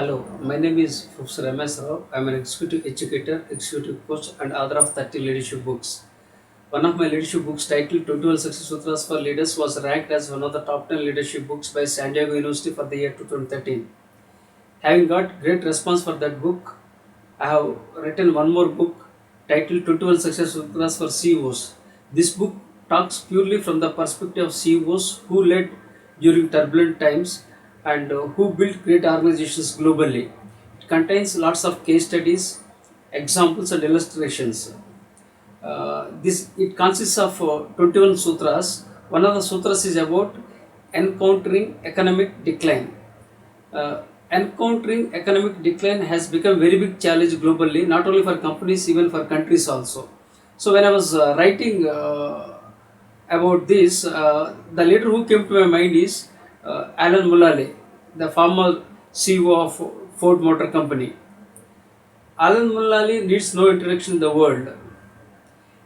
Hello, my name is Professor M.S. Rao. I'm an executive educator, executive coach, and author of 30 leadership books. One of my leadership books, titled 21 Success Sutras for Leaders, was ranked as one of the top 10 leadership books by San Diego University for the year 2013. Having got great response for that book, I have written one more book titled 21 Success Sutras for CEOs. This book talks purely from the perspective of CEOs who led during turbulent times and who built great organizations globally. It contains lots of case studies, examples, and illustrations. This it consists of 21 sutras. One of the sutras is about encountering economic decline. Encountering economic decline has become very big challenge globally, not only for companies, even for countries also. So when I was writing about this, the leader who came to my mind is Alan Mulally, the former CEO of Ford Motor Company. Alan Mulally needs no introduction in the world.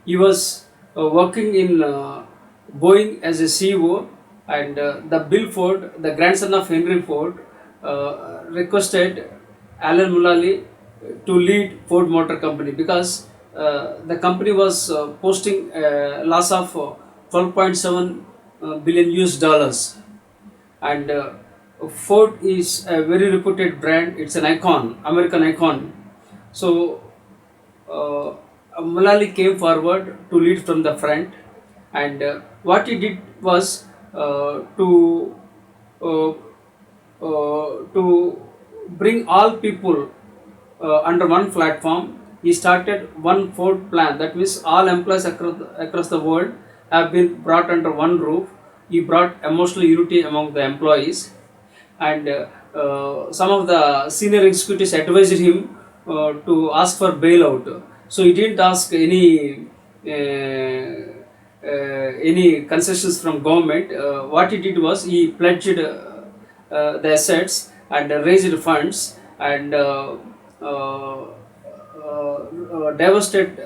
He was working in Boeing as a CEO, and the Bill Ford, the grandson of Henry Ford, requested Alan Mulally to lead Ford Motor Company because the company was posting loss of 12.7 billion US dollars, and Ford is a very reputed brand. It's an icon, American icon. So uh, Mulally came forward to lead from the front, and what he did was uh, to bring all people under one platform. He started one Ford plan. That means all employees across the world have been brought under one roof. He brought emotional unity among the employees, and some of the senior executives advised him to ask for bailout. So he didn't ask any concessions from government. What he did was he pledged the assets and raised funds and devastated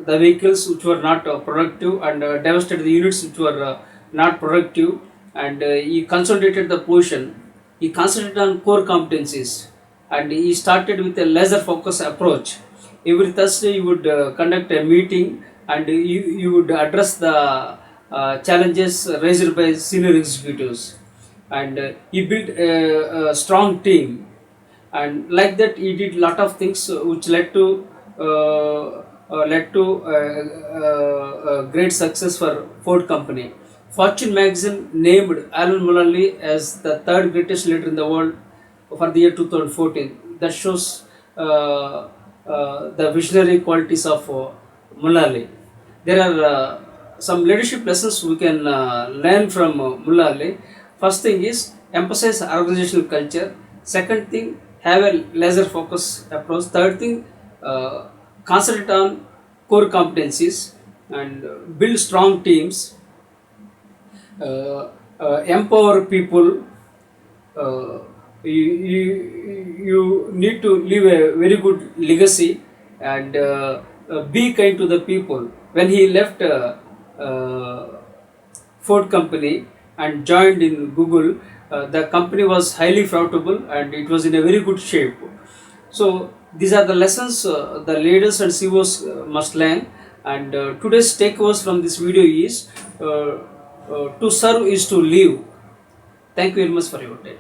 the vehicles which were not productive, and devastated the units which were not productive, and he consolidated the position. He concentrated on core competencies, and he started with a laser focus approach. Every Thursday, you would conduct a meeting, and you would address the challenges raised by senior executives. And he built a strong team, and like that he did lot of things which led to great success for Ford company. Fortune magazine named Alan Mulally as the third greatest leader in the world for the year 2014. That shows the visionary qualities of Mulally. There are some leadership lessons we can learn from Mulally. First thing is emphasize organizational culture. Second thing, have a laser focus approach. Third thing, concentrate on core competencies and build strong teams. Empower people. Uh, you need to leave a very good legacy, and be kind to the people. When he left Ford company and joined in Google, the company was highly profitable and it was in a very good shape. So these are the lessons the leaders and CEOs must learn. And today's takeaways from this video is to serve is to live. Thank you very much for your time.